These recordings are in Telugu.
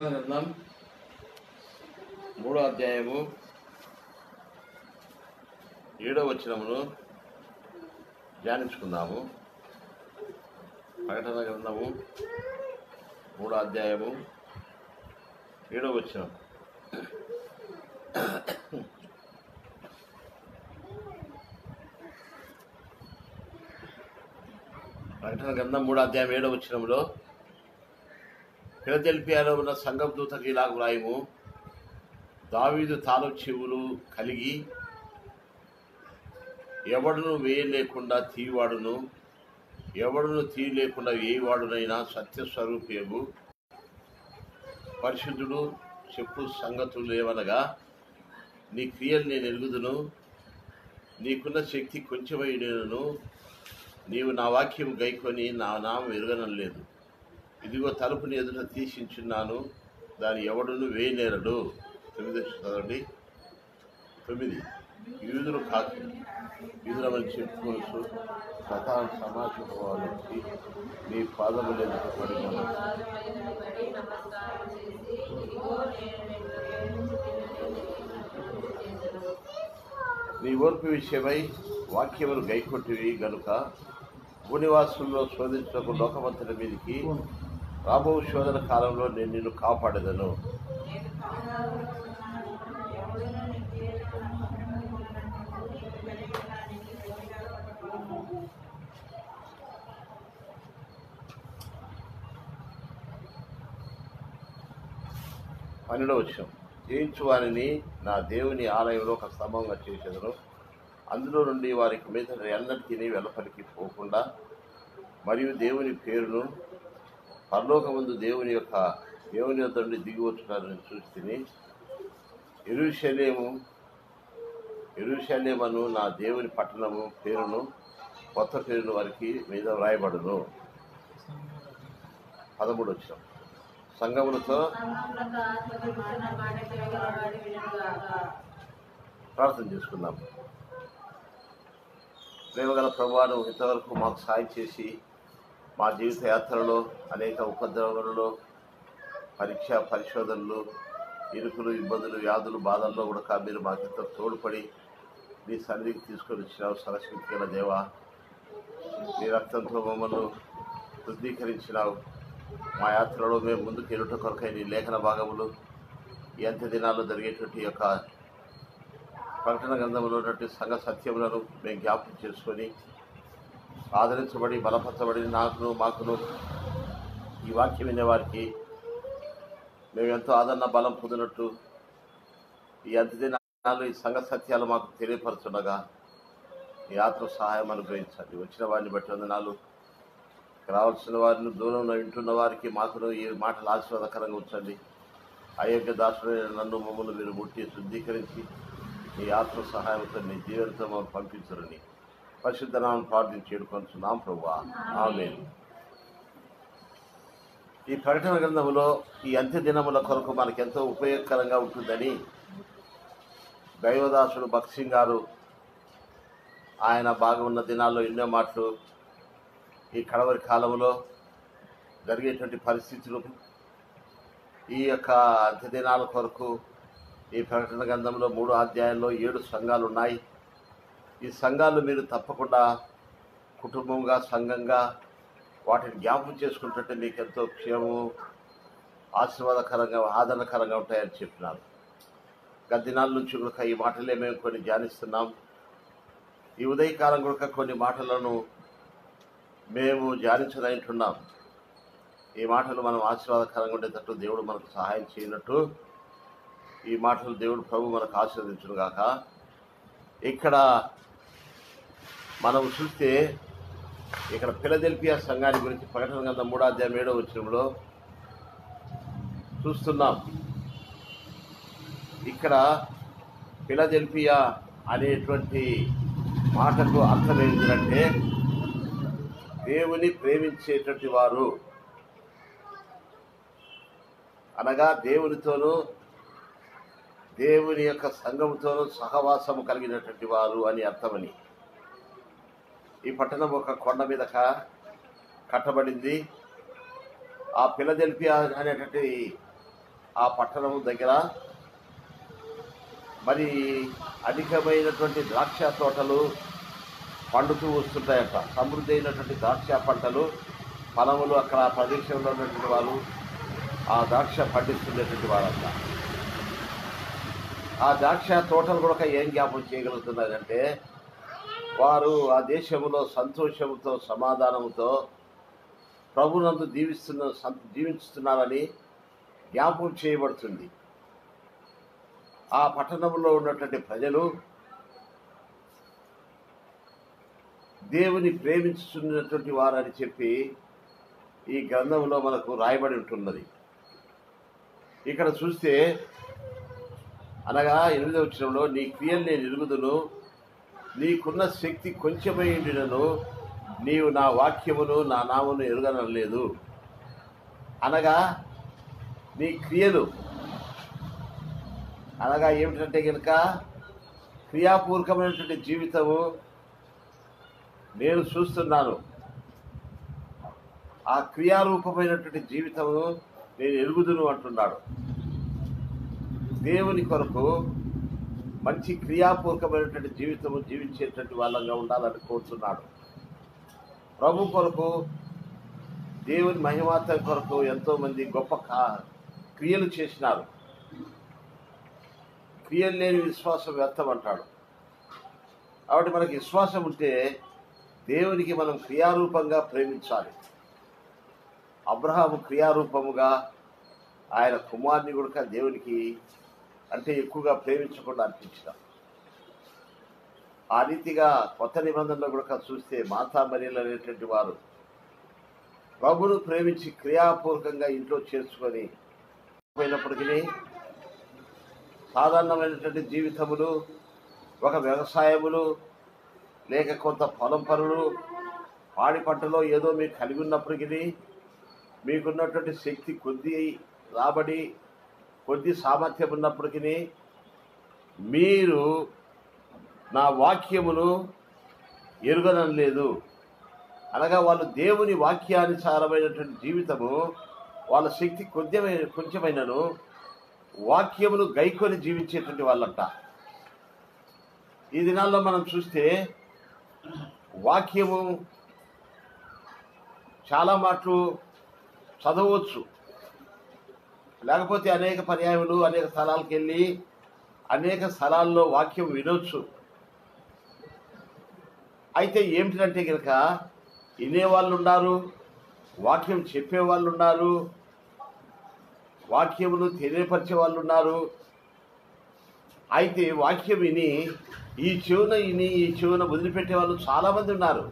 గ్రంథం 3వ అధ్యాయము 7వ వచనమును ధ్యానించుకుందాము. ప్రకటన గ్రంథము 3వ అధ్యాయము 7వ వచనం. ప్రకటన గ్రంథం 3వ అధ్యాయం 7వ వచనంలో ఫిలదెల్ఫియాలో ఉన్న సంఘం దూతకి ఇలాగ వ్రాయము. దావీదు తాలూకు చెవులు కలిగి ఎవడును వేయలేకుండా తీవాడును, ఎవడును తీయలేకుండా వేయవాడునైనా సత్యస్వరూపేగు పరిశుద్ధుడు చెప్పు సంగతులు ఏమనగా, నీ క్రియలు నేను ఎరుగుదును, నీకున్న శక్తి కొంచెమైనను నీవు నా వాక్యం గైకొని నా నామం ఎరగనలేదు. ఇదిగో తలుపుని ఎదుట తీసించున్నాను, దాని ఎవడును వేయనేరడు. 9 యూదులు కాదు, యూదులమని చెప్పుకోవచ్చు ప్రధాన సమాజం వాళ్ళకి నీ పాదములు ఎదుటపడి నీ ఓర్పు విషయమై వాక్యములు గైకొట్టివి గనుక భూనివాసుల్లో శోధించకు లోకమంతటి మీదికి రాబో శోధన కాలంలో నేను నిన్ను కాపాడేదను. పన్నెండవ వచనం. జయించు వారిని నా దేవుని ఆలయంలో ఒక స్తంభంగా చేసేదను, అందులో నుండి వారికి మీద ఎన్నటికీ వెలపలికి పోకుండా మరియు దేవుని పేరును పరలోకమందు దేవుని యొద్ద నుండి దిగి వచ్చున్నారని చూసి తిని యెరూషలేమును నా దేవుని పట్టణము పేరును కొత్త పేరును వారికి మీద వ్రాయబడును. 13 వచనం. సంఘములతో ప్రార్థన చేసుకుందాం. ప్రేమగల ప్రభువాను ఇంతవరకు మాకు సాయం చేసి మా జీవిత యాత్రలో అనేక ఉపద్రవాలలో పరీక్ష పరిశోధనలు ఇరుకులు ఇబ్బందులు వ్యాధులు బాధల్లో కూడా మీరు మాకెంతో తోడ్పడి మీ సన్నిధికి తీసుకొని వచ్చినావు. సరస్వతిల దేవా, మీ రక్తంతో మమ్మల్ని శుద్ధీకరించినావు. మా యాత్రలో మేము ముందుకు వెళ్ళుట కొరకై నీ లేఖన భాగములు ఈ అంత్య దినాల్లో జరిగేటువంటి యొక్క ప్రకటన గ్రంథంలో ఉన్నటువంటి సంఘ సత్యములను మేము జ్ఞాపకం చేసుకొని ఆదరించబడి బలపరచబడి మాకును ఈ వాక్యం వినే వారికి మేము ఎంతో ఆదరణ బలం పొందినట్టు ఈ అంత్య దినాలు ఈ సంఘ సత్యాలు మాకు తెలియపరచుండగా ఈ ఆత్మ సహాయం అనుగ్రహించండి. వచ్చిన వారిని బట్టి వందనాలు. రావాల్సిన వారిని దూరంలో వింటున్న వారికి మాకును ఈ మాటలు ఆశీర్వాదకరంగా ఉంచండి. అయోగ్య దాసుడైన నన్ను మమ్మల్ని మీరు ముట్టి శుద్ధీకరించి నీ ఆత్మ సహాయంతో నీ జీవనంతో మాకు పంపించరని పరిశుద్ధ నామమున ప్రార్థించి వేడుకొంచున్నాం ప్రభువా, ఆమేన్. ఈ ప్రకటన గ్రంథంలో ఈ అంత్య దినముల కొరకు మనకెంతో ఉపయోగకరంగా ఉంటుందని దైవదాసుడు భక్త్ సింగ్ గారు ఆయన బాగా ఉన్న దినాల్లో ఎన్నో మాటలు ఈ కడవరి కాలంలో జరిగేటువంటి పరిస్థితులు ఈ యొక్క అంత్య దినాల కొరకు ఈ ప్రకటన గ్రంథంలో 3వ అధ్యాయంలో 7 సంఘాలు ఉన్నాయి. ఈ సంఘాలు మీరు తప్పకుండా కుటుంబంగా సంఘంగా వాటిని జ్ఞాపకం చేసుకుంటుంటే మీకు ఎంతో క్షేమము ఆశీర్వాదకరంగా ఆదరణకరంగా ఉంటాయని చెప్పినారు. గత దినాల నుంచి కూడా ఈ మాటలే మేము కొన్ని ధ్యానిస్తున్నాం. ఈ ఉదయకాలం కూడా కొన్ని మాటలను మేము ధ్యానించదంటున్నాం. ఈ మాటలు మనం ఆశీర్వాదకరంగా ఉండేటట్టు దేవుడు మనకు సహాయం చేయనట్టు ఈ మాటలు దేవుడు ప్రభు మనకు ఆశీర్వదించును గాక. ఇక్కడ మనం చూస్తే ఇక్కడ ఫిలదెల్ఫియా సంఘాన్ని గురించి ప్రకటన గ్రంథం 3వ అధ్యాయం 7వ వచనంలో చూస్తున్నాం. ఇక్కడ ఫిలదెల్ఫియా అనేటువంటి మాటకు అర్థం ఏంటంటే దేవుని ప్రేమించేటువంటి వారు అనగా దేవునితోనూ దేవుని యొక్క సంఘముతోనూ సహవాసము కలిగినటువంటి వారు అని అర్థమని. ఈ పట్టణం ఒక కొండ మీద కట్టబడింది. ఆ ఫిలదెల్ఫియా అనేటువంటి ఆ పట్టణం దగ్గర మరి అధికమైనటువంటి ద్రాక్ష తోటలు పండుతూ వస్తుంటాయట. సమృద్ధి అయినటువంటి ద్రాక్ష పంటలు, ఫలములు అక్కడ ఆ ప్రదేశంలో ఉన్నటువంటి వాళ్ళు ఆ ద్రాక్ష పండిస్తున్నటువంటి వారంట. ఆ ద్రాక్ష తోటలు కూడా ఏం జ్ఞాపకం చేయగలుగుతున్నారంటే, వారు ఆ దేశంలో సంతోషంతో సమాధానంతో ప్రభునందు జీవిస్తున్నారని జ్ఞాపకం చేయబడుతుంది. ఆ పట్టణంలో ఉన్నటువంటి ప్రజలు దేవుని ప్రేమించుతున్నటువంటి వారని చెప్పి ఈ గ్రంథంలో మనకు రాయబడి ఉంటున్నది. ఇక్కడ చూస్తే అనగా 8వ వచనంలో, నీ క్రియలు నేను ఎరుగుదును, నీకున్న శక్తి కొంచెమైనను నీవు నా వాక్యమును నా నామమును ఎరుగనలేదు. అనగా నీ క్రియలు అనగా ఏమిటంటే కనుక క్రియాపూర్వకమైనటువంటి జీవితము నేను చూస్తున్నాను. ఆ క్రియారూపమైనటువంటి జీవితము నేను ఎరుగుదును అంటున్నాడు. దేవుని కొరకు మంచి క్రియాపూర్వకమైనటువంటి జీవితము జీవించేటువంటి వాళ్ళంగా ఉండాలని కోరుతున్నాడు. ప్రభు కొరకు, దేవుని మహిమార్థం కొరకు ఎంతోమంది గొప్ప క్రియలు చేసినారు. క్రియలు లేని విశ్వాసం వ్యర్థం అంటాడు. కాబట్టి మనకి విశ్వాసం ఉంటే దేవునికి మనం క్రియారూపంగా ప్రేమించాలి. అబ్రహాము క్రియారూపముగా ఆయన కుమారుని కూడా దేవునికి అంటే ఎక్కువగా ప్రేమించకుండా అనిపించినాం. ఆ రీతిగా కొత్త నిబంధనలో కూడా చూస్తే మాతా మరియలు అనేటువంటి వారు ప్రభువును ప్రేమించి క్రియాపూర్వకంగా ఇంట్లో చేర్చుకొని పోయినప్పటికీ సాధారణమైనటువంటి జీవితములు, ఒక వ్యవసాయములు లేక కొంత పొలం పనులు, పాడి పంటలో ఏదో మీకు కలిగి ఉన్నప్పటికీ మీకున్నటువంటి శక్తి కొద్ది రాబడి, కొద్ది సామర్థ్యం ఉన్నప్పటికీ మీరు నా వాక్యమును ఎరుగనలేదు. అనగా వాళ్ళు దేవుని వాక్యానుసారమైనటువంటి జీవితము, వాళ్ళ శక్తి కొంచెమైనను వాక్యమును గైకొని జీవించేటువంటి వాళ్ళంట. ఈ దినాల్లో మనం చూస్తే వాక్యము చాలా మాటలు చదవచ్చు, లేకపోతే అనేక పర్యాయములు అనేక స్థలాలకు వెళ్ళి అనేక స్థలాల్లో వాక్యం వినొచ్చు. అయితే ఏమిటంటే కనుక వినేవాళ్ళు ఉన్నారు, వాక్యం చెప్పేవాళ్ళు ఉన్నారు, వాక్యమును తెలియపరిచే వాళ్ళు ఉన్నారు. అయితే వాక్యం విని ఈ చెవున వదిలిపెట్టే వాళ్ళు చాలామంది ఉన్నారు.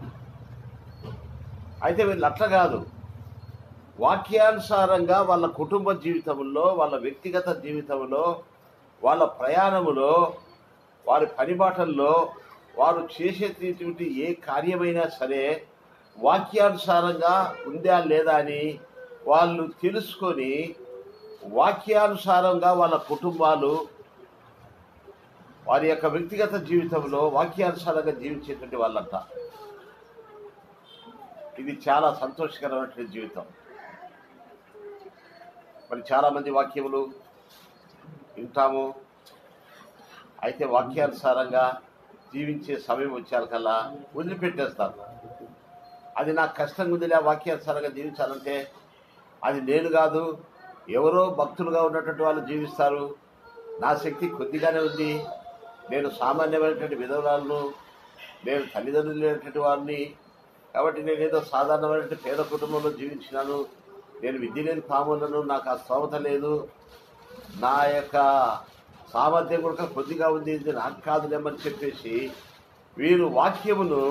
అయితే వీళ్ళు అట్లా కాదు, వాక్యానుసారంగా వాళ్ళ కుటుంబ జీవితంలో, వాళ్ళ వ్యక్తిగత జీవితంలో, వాళ్ళ ప్రయాణములో, వారి పనిబాటల్లో వారు చేసేటువంటి ఏ కార్యమైనా సరే వాక్యానుసారంగా ఉందా లేదా అని వాళ్ళు తెలుసుకొని వాక్యానుసారంగా వాళ్ళ కుటుంబాలు, వారి యొక్క వ్యక్తిగత జీవితంలో వాక్యానుసారంగా జీవించేటువంటి వాళ్ళంట. ఇది చాలా సంతోషకరమైనటువంటి జీవితం. మరి చాలామంది వాక్యములు వింటాము, అయితే వాక్యానుసారంగా జీవించే సమయం వచ్చాకల్లా వదిలిపెట్టేస్తారు. అది నాకు కష్టంగా ఉందిలే వాక్యానుసారంగా జీవించాలంటే, అది నేను కాదు, ఎవరో భక్తులుగా ఉన్నటువంటి వాళ్ళు జీవిస్తారు. నా శక్తి కొద్దిగానే ఉంది, నేను సామాన్యమైనటువంటి విధవరాలను, నేను తల్లిదండ్రులు లేనటువంటి వారిని, కాబట్టి నేనేదో సాధారణమైనటువంటి పేద కుటుంబంలో జీవించినాను, నేను విద్య లేని పాములను, నాకు ఆ స్తోమత లేదు, నా యొక్క సామర్థ్యం కూడా కొద్దిగా ఉంది, ఇది నాకు కాదులేమని చెప్పేసి వీరు వాక్యమును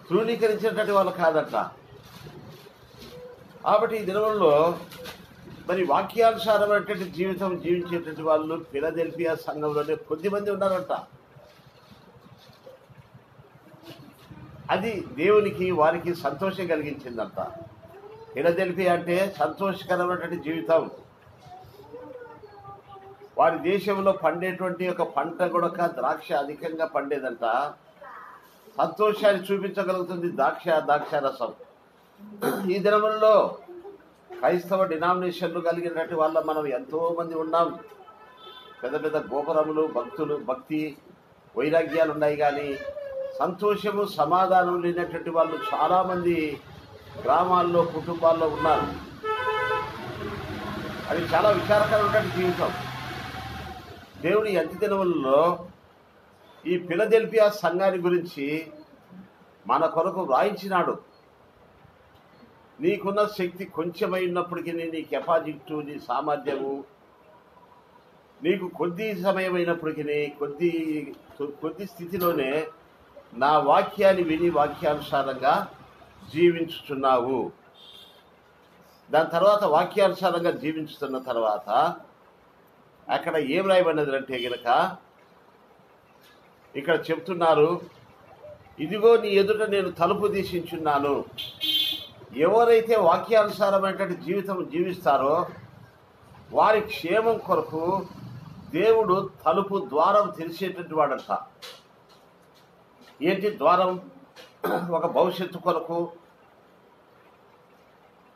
తృణీకరించినటువంటి వాళ్ళు కాదట. కాబట్టి ఈ దినంలో మరి వాక్యానుసారమైనటువంటి జీవితం జీవించేటువంటి వాళ్ళు ఫిలదెల్ఫియా సంఘంలోనే కొద్దిమంది ఉన్నారంట. అది దేవునికి వారికి సంతోషం కలిగించిందంట. ఫిలదెల్ఫియా అంటే సంతోషకరమైనటువంటి జీవితం. వారి దేశంలో పండేటువంటి ఒక పంట కూడా ద్రాక్ష అధికంగా పండేదంట. సంతోషాన్ని చూపించగలుగుతుంది ద్రాక్ష రసం. ఈ దినములలో క్రైస్తవ డినామినేషన్లు కలిగినటువంటి వాళ్ళ మనం ఎంతోమంది ఉన్నాం. పెద్ద పెద్ద గోపురములు, భక్తి వైరాగ్యాలు ఉన్నాయి, కానీ సంతోషము సమాధానం లేనటువంటి వాళ్ళు చాలామంది గ్రామాల్లో, కుటుంబాల్లో ఉన్నారు. అది చాలా విచారకరమైన జీవితం. దేవుని అంత్య దినములలో ఈ ఫిలదెల్ఫియా సంఘాన్ని గురించి మన కొరకు వ్రాయించినాడు. నీకున్న శక్తి కొంచెమైనప్పటికీ, నీ కెపాసిటీ, నీ సామర్థ్యము, నీకు కొద్ది సమయమైనప్పటికీ, కొద్ది స్థితిలోనే నా వాక్యాన్ని విని వాక్యానుసారంగా జీవించుచున్నావు. దాని తర్వాత వాక్యానుసారంగా జీవించుతున్న తర్వాత అక్కడ ఏం రాయబడినది అంటే గనక ఇక్కడ చెప్తున్నారు, ఇదిగో నీ ఎదుట నేను తలుపు తీసించున్నాను. ఎవరైతే వాక్యానుసారమైనటువంటి జీవితం జీవిస్తారో వారి క్షేమం కొరకు దేవుడు తలుపు, ద్వారం తెరిచేటువంటి వాడంట. ఏంటి ద్వారం? ఒక భవిష్యత్తు కొరకు,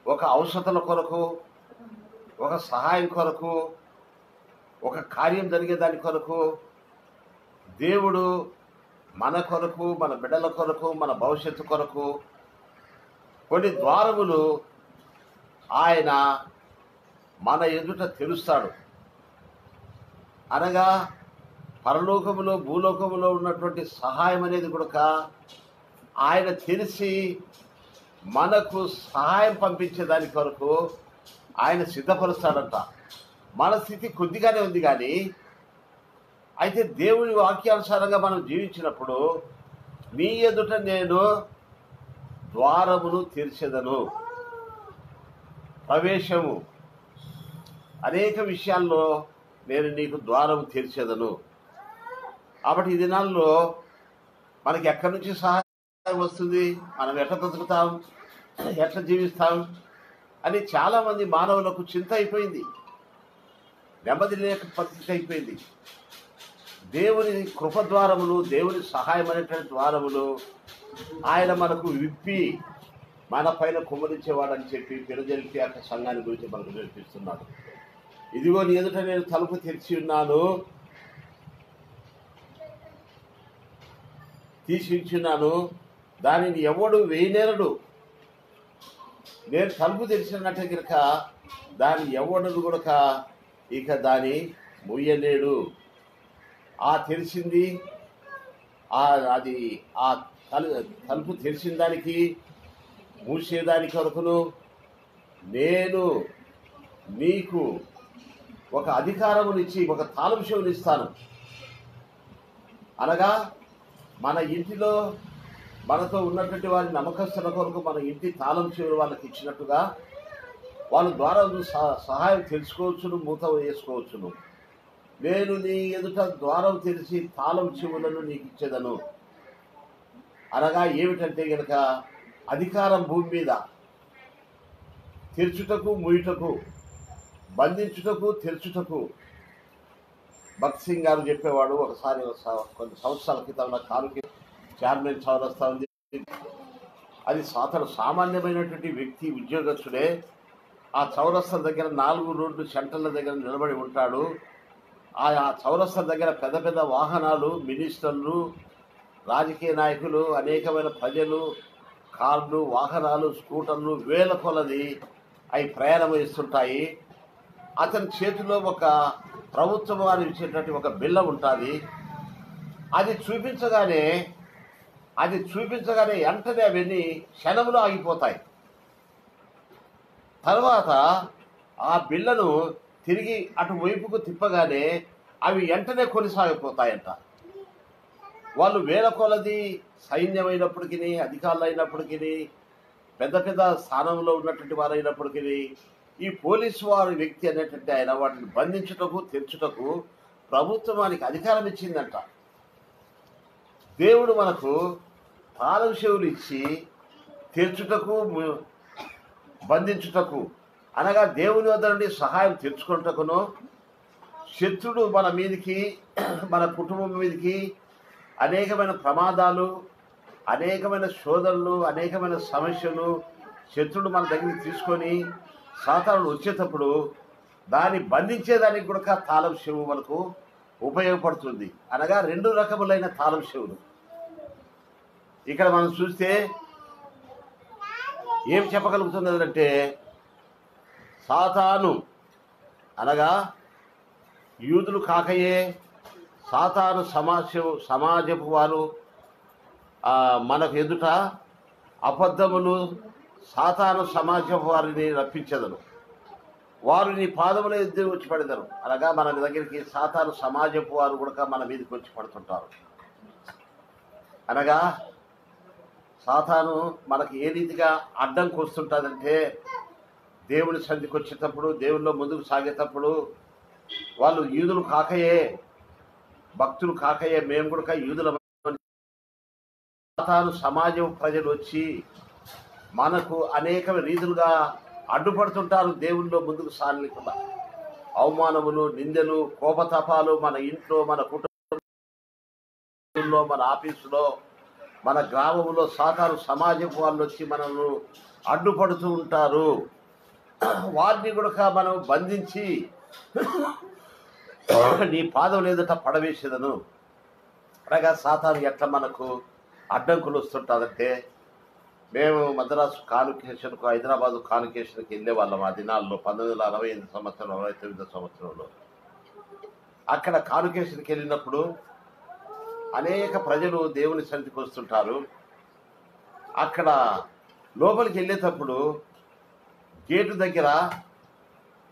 ఒక ఔషధాల కొరకు, ఒక సహాయం కొరకు, ఒక కార్యం జరిగేదాని కొరకు దేవుడు మన కొరకు, మన బిడ్డల కొరకు, మన భవిష్యత్తు కొరకు కొన్ని ద్వారములు ఆయన మన ఎదుట తెరుస్తాడు. అనగా పరలోకములో, భూలోకములో ఉన్నటువంటి సహాయం అనేది కూడా ఆయన తెలిసి మనకు సహాయం పంపించేదాని కొరకు ఆయన సిద్ధపరుస్తాడంట. మన స్థితి కొద్దిగానే ఉంది, కానీ అయితే దేవుని వాక్యానుసారంగా మనం జీవించినప్పుడు నీ ఎదుట నేను ద్వారమును తెరిచెదను. ప్రవేశము, అనేక విషయాల్లో నేను నీకు ద్వారం తెరిచెదను. కాబట్టి ఈ దినాల్లో మనకి ఎక్కడి నుంచి సహాయం వస్తుంది, మనం ఎట్లా బ్రతుకుతాం, ఎట్లా జీవిస్తాం అని చాలామంది మానవులకు చింత అయిపోయింది, నెమ్మది లేక పరిస్థితి అయిపోయింది. దేవుని కృపద్వారములు, దేవుని సహాయం అనేటువంటి ద్వారములు ఆయన మనకు విప్పి మన పైన కుమ్మరించేవాడని చెప్పి ఫిలదెల్ఫియా సంఘాన్ని గురించి మనకు నేర్పిస్తున్నాడు. ఇదిగో నీ ఎదుట నేను తలుపు తెరిచి ఉన్నాను, తీసించున్నాను, దానిని ఎవడు వేయనేరడు. నేను తలుపు తెరిచినట్టు కనుక దాన్ని ఎవడు కూడా ఇక దాన్ని ముయ్యలేడు. ఆ తెరిచింది, అది ఆ తలుపు తెరిచిన దానికి, మూసేదానికి వరకును నేను నీకు ఒక అధికారమునిచ్చి, ఒక తాళం చెవులు ఇస్తాను. అనగా మన ఇంటిలో మనతో ఉన్నటువంటి వారి నమ్మకస్తుల కొరకు మన ఇంటి తాళం చెవులు వాళ్ళకి ఇచ్చినట్టుగా వాళ్ళ ద్వారా సహాయం తెలుసుకోవచ్చును, మూత వేసుకోవచ్చును. నేను నీ ఎదుట ద్వారం తెరిచి తాళం చెవులను నీకు ఇచ్చేదను. అనగా ఏమిటంటే గనక అధికారం భూమి మీద తెరుచుటకు, ముయ్యుటకు, బంధించుటకు, తెరుచుటకు. భక్త్ సింగ్ గారు చెప్పేవాడు, ఒకసారి కొన్ని సంవత్సరాల క్రితం నా కారుకి చైర్మన్ చౌరస్తా ఉంది, అది సామాన్యమైనటువంటి వ్యక్తి, ఉద్యోగస్తుడే. ఆ చౌరస్తా దగ్గర 4 రోడ్లు సెంటర్ల దగ్గర నిలబడి ఉంటాడు. ఆ చౌరస్తా దగ్గర పెద్ద పెద్ద వాహనాలు, మినిస్టర్లు, రాజకీయ నాయకులు, అనేకమైన ప్రజలు, కార్లు, వాహనాలు, స్కూటర్లు వేల కొలది అవి ప్రయాణం చేస్తుంటాయి. అతని చేతిలో ఒక ప్రభుత్వం అని ఇచ్చేటటువంటి ఒక బిల్ల ఉంటుంది. అది చూపించగానే వెంటనే అవన్నీ క్షణంలో ఆగిపోతాయి. తర్వాత ఆ బిల్లను తిరిగి అటువైపుకు తిప్పగానే అవి వెంటనే కొనసాగిపోతాయంట. వాళ్ళు వేల కొలది సైన్యమైనప్పటికీ, అధికారులు అయినప్పటికీ, పెద్ద పెద్ద స్థానంలో ఉన్నటువంటి వారు అయినప్పటికీ, ఈ పోలీసు వారి వ్యక్తి అనేటువంటి ఆయన వాటిని బంధించుటకు, తెరచుటకు ప్రభుత్వానికి అధికారం ఇచ్చిందంట. దేవుడు మనకు తాళం చెవులు ఇచ్చి తెరచుటకు, బంధించుటకు, అనగా దేవుని వద్ద నుండి సహాయం తెచ్చుకుంటకును, శత్రుడు మన మీదికి, మన కుటుంబం మీదికి అనేకమైన ప్రమాదాలు, అనేకమైన శోధనలు, అనేకమైన సమస్యలు శత్రుడు మన దగ్గరికి తీసుకొని సాతానుడు వచ్చేటప్పుడు దాన్ని బంధించేదానికి కూడా తాళం చెవు మనకు ఉపయోగపడుతుంది. అనగా 2 రకములైన తాళం చెవులు. ఇక్కడ మనం చూస్తే ఏం చెప్పగలుగుతున్నదంటే, సాతాను అనగా యూదులు కాకయే సాతాను సమాజపు వారు మనకు ఎదుట అబద్ధములు సాతాను సమాజపు వారిని రప్పించదను. వారు నీ పాదముల ఎదురు వచ్చి పడేదరు. అనగా మన దగ్గరికి సాతాను సమాజపు వారు కూడా మన మీదకి వచ్చి పడుతుంటారు. అనగా సాతాను మనకి ఏ రీతిగా అడ్డంకి వస్తుంటుందంటే, దేవుని సన్నిధికి వచ్చేటప్పుడు, దేవుల్లో ముందుకు సాగేటప్పుడు వాళ్ళు యూదులు కాకయే, భక్తులు కాకయే, మేము కూడా యూదుల సాతాను సమాజం ప్రజలు వచ్చి మనకు అనేక రీతులుగా అడ్డుపడుతుంటారు. దేవుల్లో ముందుకు సాగలేకుండా అవమానములు, నిందలు, కోపతాపాలు మన ఇంట్లో, మన కుటుంబంలో, మన ఆఫీసులో, మన గ్రామంలో సాతాను సమాజం వాళ్ళు వచ్చి మనల్ని అడ్డుపడుతూ ఉంటారు. వారిని కూడా మనం బంధించి నీ పాదం లేదట పడవేసేదను. అనగా సాతాను ఎట్లా మనకు అడ్డంకులు వస్తుంటుందంటే, మేము మద్రాసు కాన్వకేషన్కు, హైదరాబాదు కాన్వకేషన్కి వెళ్ళే వాళ్ళం ఆ దినాల్లో 1968 సంవత్సరం 69 సంవత్సరంలో. అక్కడ కాన్వకేషన్కి వెళ్ళినప్పుడు అనేక ప్రజలు దేవుని సన్నిధికి వస్తుంటారు. అక్కడ లోపలికి వెళ్ళేటప్పుడు గేటు దగ్గర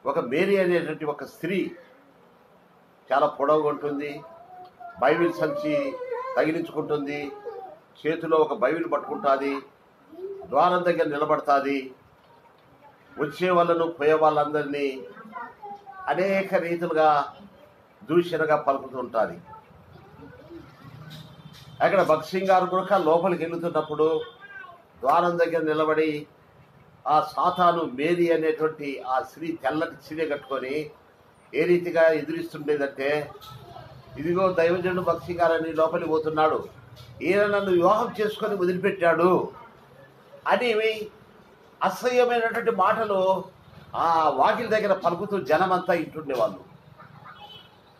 ఒక మేరీ అనేటువంటి ఒక స్త్రీ చాలా పొడవుగా ఉంటుంది, బైబిల్ సంచి తగిలించుకుంటుంది, చేతిలో ఒక బైబిల్ పట్టుకుంటుంది, ద్వారం దగ్గర నిలబడుతుంది, వచ్చే వాళ్ళను పోయే వాళ్ళందరినీ అనేక రీతులుగా దూషణగా పలుకుతూ ఉంటుంది. అక్కడ భగత్ సింగ్ గారు కూడా లోపలికి వెళుతున్నప్పుడు ద్వారం దగ్గర నిలబడి ఆ సాతాను మేరీ అనేటువంటి ఆ స్త్రీ తెల్లటి చీర కట్టుకొని ఏ రీతిగా ఎదురిస్తుండేదంటే, ఇదిగో దైవజనుడు భగత్ సింగ్ గారని లోపలికి పోతున్నాడు, ఈయన నన్ను వివాహం చేసుకొని వదిలిపెట్టాడు అని అసహ్యమైనటువంటి మాటలు ఆ వాకిలి దగ్గర పలుకుతూ జనమంతా ఇంటుండేవాళ్ళు.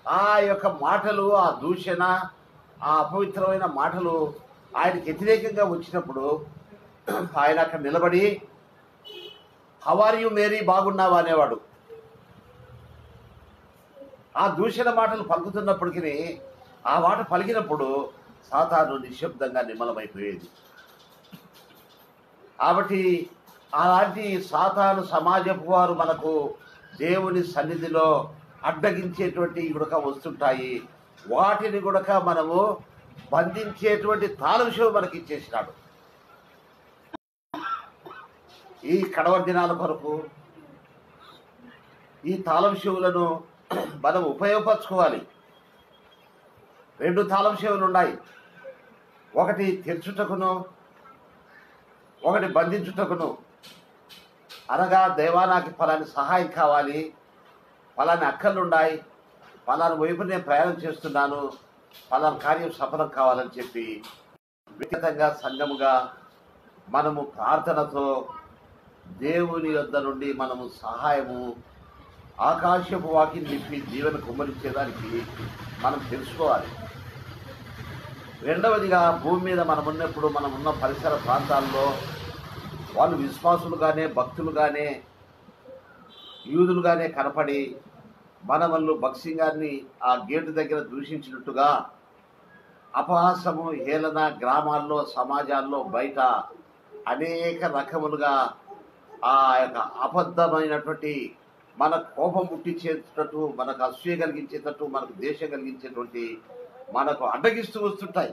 ఆ యొక్క మాటలు, ఆ దూషణ, ఆ అపవిత్రమైన మాటలు ఆయనకి వ్యతిరేకంగా వచ్చినప్పుడు ఆయన అక్కడ నిలబడి హౌ ఆర్ యు మేరీ, బాగున్నావా అనేవాడు. ఆ దూషణ మాటలు పలుకుతున్నప్పటికీ ఆ మాట పలికినప్పుడు సాతాను నిశ్శబ్దంగా నిమ్మలమైపోయేది. కాబట్టి అలాంటి సాతాను సమాజపు వారు మనకు దేవుని సన్నిధిలో అడ్డగించేటువంటి గుడక వస్తుంటాయి. వాటిని గుడక మనము బంధించేటువంటి తాళం చెవి మనకి ఇచ్చేసినాడు. ఈ కడవరి దినాల కొరకు ఈ తాళం చెవులను మనం ఉపయోగపరచుకోవాలి. 2 తాళం చెవులు ఉన్నాయి, ఒకటి తెరుచుటకును, ఒకటి బంధించుటకును. అనగా దేవా నాకు ఫలాని సహాయం కావాలి, ఫలాని అక్కర్లు ఉన్నాయి, ఫలాని వైపు నేను ప్రయాణం చేస్తున్నాను, ఫలాని కార్యం సఫలం కావాలని చెప్పి వ్యక్తిగతంగా సంఘముగా మనము ప్రార్థనతో దేవుని యొద్ద నుండి మనము సహాయము ఆకాశపు వాకిని నింపి జీవన కుమ్మరించేదానికి మనం తెలుసుకోవాలి. రెండవదిగా భూమి మీద మనం ఉన్నప్పుడు మనం ఉన్న పరిసర ప్రాంతాల్లో వాళ్ళు విశ్వాసులుగానే, భక్తులుగానే, యూదులుగానే కనపడి మనవళ్ళు భగత్ సింగ్ గారిని ఆ గేటు దగ్గర దూషించినట్టుగా అపహాసము, హేళన గ్రామాల్లో, సమాజాల్లో, బయట అనేక రకములుగా ఆ యొక్క అబద్ధమైనటువంటి మన కోపం పుట్టించేటట్టు, మనకు అసూయ కలిగించేటట్టు, మనకు దేశం కలిగించేటువంటి మనకు అడ్డగిస్తూ వస్తుంటాయి.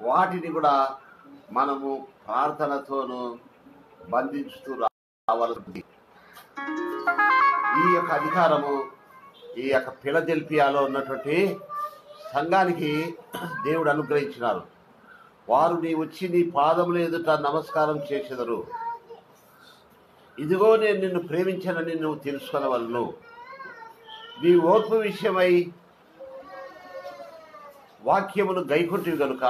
వాటిని కూడా మనము ప్రార్థనతోనూ బంధించుతూ రావాల్సింది. ఈ యొక్క అధికారము ఈ యొక్క ఫిలదెల్ఫియాలో ఉన్నటువంటి సంఘానికి దేవుడు అనుగ్రహించినారు. వారు నీ వచ్చి నీ పాదముల ఎదుట నమస్కారం చేసెదరు. ఇదిగో నేను నిన్ను ప్రేమించానని నువ్వు తెలుసుకొనవలను. నీ ఓర్పు విషయమై వాక్యమును గైకొంటివి గనుక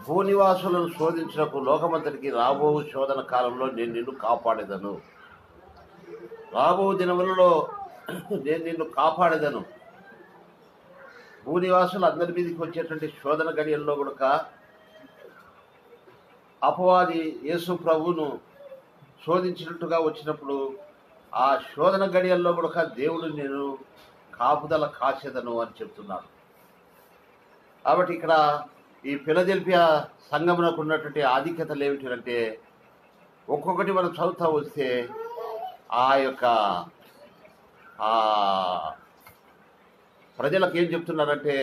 భూనివాసులను శోధించినప్పుడు లోకమంతటికి రాబో శోధన కాలంలో నేను నిన్ను కాపాడేదను. రాబో దినములలో నేను నిన్ను కాపాడేదను. భూనివాసులు అందరి మీదకి వచ్చేటువంటి శోధన గడియల్లో కూడా అపవాది యేసు ప్రభువును శోధించినట్టుగా వచ్చినప్పుడు ఆ శోధన గడియల్లో కూడా దేవుడు నేను కాపుదల కాచేదను అని చెప్తున్నాడు. కాబట్టి ఇక్కడ ఈ ఫిలదెల్ఫియా సంఘమునకు ఉన్నటువంటి ఆధిక్యతలు ఏమిటంటే, ఒక్కొక్కటి మనం చదువుతా వస్తే ఆ యొక్క ప్రజలకు ఏం చెప్తున్నారంటే,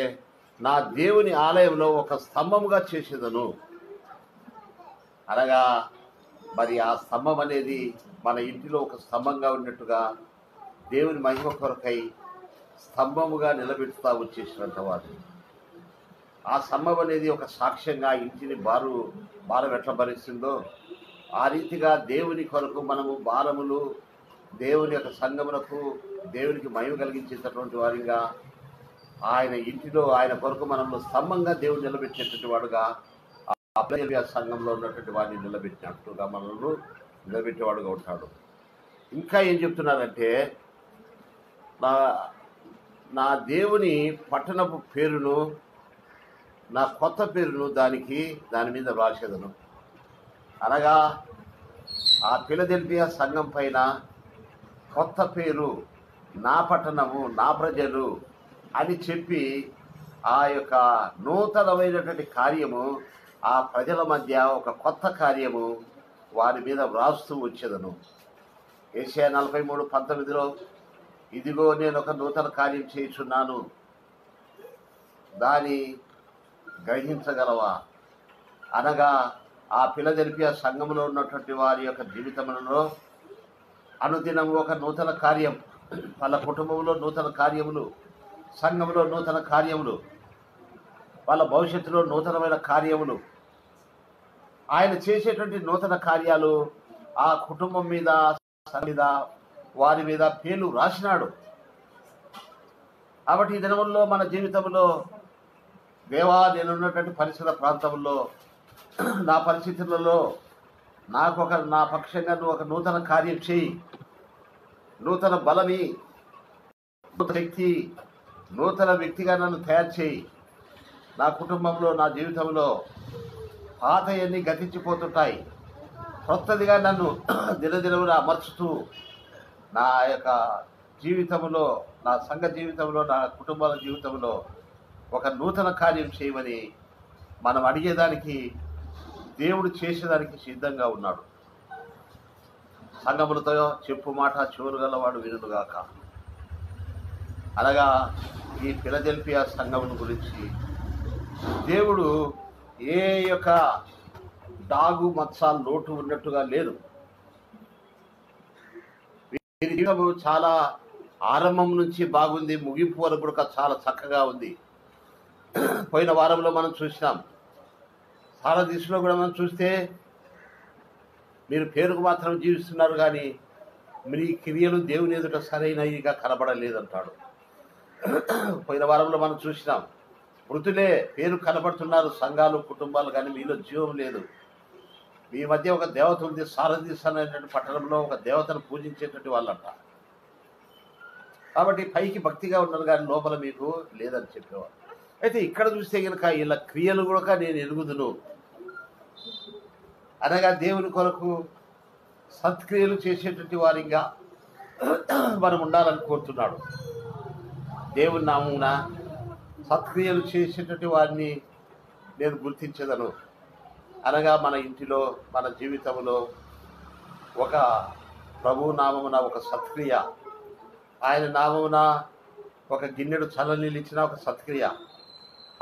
నా దేవుని ఆలయంలో ఒక స్తంభముగా చేసేదను అనగా, మరి ఆ స్తంభం అనేది మన ఇంటిలో ఒక స్తంభంగా ఉన్నట్టుగా దేవుని మహిమ కొరకై స్తంభముగా నిలబెట్టుతా వచ్చేసినంత వారు. ఆ స్తంభం అనేది ఒక సాక్ష్యంగా ఇంటిని భారం ఎట్లా భరిస్తుందో ఆ రీతిగా దేవుని కొరకు మనము భారములు దేవుని యొక్క సంఘమునకు దేవునికి మహిమ కలిగించేటటువంటి వారిగా ఆయన ఇంటిలో ఆయన కొరకు మనము స్తంభంగా దేవుడు నిలబెట్టేటువంటి వాడుగా ఆ ఫిలదెల్ఫియా సంఘంలో ఉన్నటువంటి వారిని నిలబెట్టినట్టుగా మనల్ని నిలబెట్టేవాడుగా ఉంటాడు. ఇంకా ఏం చెప్తున్నారంటే, నా దేవుని పట్టణపు పేరును, నా కొత్త పేరును దాని మీద వ్రాసేదను అనగా, ఆ ఫిలదెల్ఫియా సంఘం పైన కొత్త పేరు, నా పట్టణము, నా ప్రజలు అని చెప్పి ఆ యొక్క నూతనమైనటువంటి కార్యము ఆ ప్రజల మధ్య ఒక కొత్త కార్యము వారి మీద వ్రాస్తూ వచ్చేదను. యెషయా 43:19 ఇదిగో నేను ఒక నూతన కార్యం చేయుచున్నాను, దాని గ్రహించగలవా అనగా, ఆ ఫిలదెల్ఫియా సంఘములో ఉన్నటువంటి వారి యొక్క జీవితంలో అనుదినము ఒక నూతన కార్యం, వాళ్ళ కుటుంబంలో నూతన కార్యములు, సంఘంలో నూతన కార్యములు, వాళ్ళ భవిష్యత్తులో నూతనమైన కార్యములు, ఆయన చేసేటువంటి నూతన కార్యాలు ఆ కుటుంబం మీద, మీద, వారి మీద పేర్లు రాసినాడు. కాబట్టి ఈ దినముల్లో మన జీవితంలో, దేవా నేనున్నటువంటి పరిసర ప్రాంతంలో, నా పరిస్థితులలో నా పక్షంగా నువ్వు ఒక నూతన కార్యం చేయి, నూతన బలమి, నూతన శక్తి, నూతన వ్యక్తిగా నన్ను తయారు చేయి. నా కుటుంబంలో, నా జీవితంలో పాతయన్నీ గతించిపోతుంటాయి, కొత్తదిగా నన్ను దినదినమున అమర్చుతూ నా యొక్క జీవితంలో, నా సంఘ జీవితంలో, నా కుటుంబాల జీవితంలో ఒక నూతన కార్యం చేయమని మనం అడిగేదానికి దేవుడు చేసేదానికి సిద్ధంగా ఉన్నాడు. సంఘములతో చెప్పు మాట చెవులు గలవాడు వినుగాక అనగా, ఈ ఫిలదెల్ఫియా సంఘముల గురించి దేవుడు ఏ యొక్క డాగు మత్సాల లోటు ఉన్నట్టుగా లేదు. వీరి జీవితము చాలా ఆరంభం నుంచి బాగుంది, ముగింపు వరకు కూడా చాలా చక్కగా ఉంది. పోయిన వారంలో మనం చూసినాం, సారదీసులో కూడా మనం చూస్తే, మీరు పేరుకు మాత్రం జీవిస్తున్నారు కానీ మీ క్రియలు దేవుని ఎదుట సరైనవిగా కనబడలేదంటాడు. పోయిన వారంలో మనం చూసినాం, మృతులే పేరు కనబడుతున్నారు సంఘాలు, కుటుంబాలు, కానీ మీలో జీవం లేదు. మీ మధ్య ఒక దేవత ఉంది, సారదీస్ అనేటువంటి పట్టణంలో ఒక దేవతను పూజించేటువంటి వాళ్ళంట. కాబట్టి పైకి భక్తిగా ఉన్నారు కానీ లోపల మీకు లేదని చెప్పేవారు. అయితే ఇక్కడ చూస్తే కనుక ఇలా క్రియలు కూడా నేను ఎరుగుదును అనగా, దేవుని కొరకు సత్క్రియలు చేసేటువంటి వారిగా మనం ఉండాలని కోరుతున్నాడు. దేవుని నామమున సత్క్రియలు చేసేటువంటి వారిని నేను గుర్తించదను అనగా, మన ఇంటిలో, మన జీవితంలో ఒక ప్రభు నామమున ఒక సత్క్రియ, ఆయన నామమున ఒక గిన్నెడు చల్లనీళ్ళు ఇచ్చిన ఒక సత్క్రియ,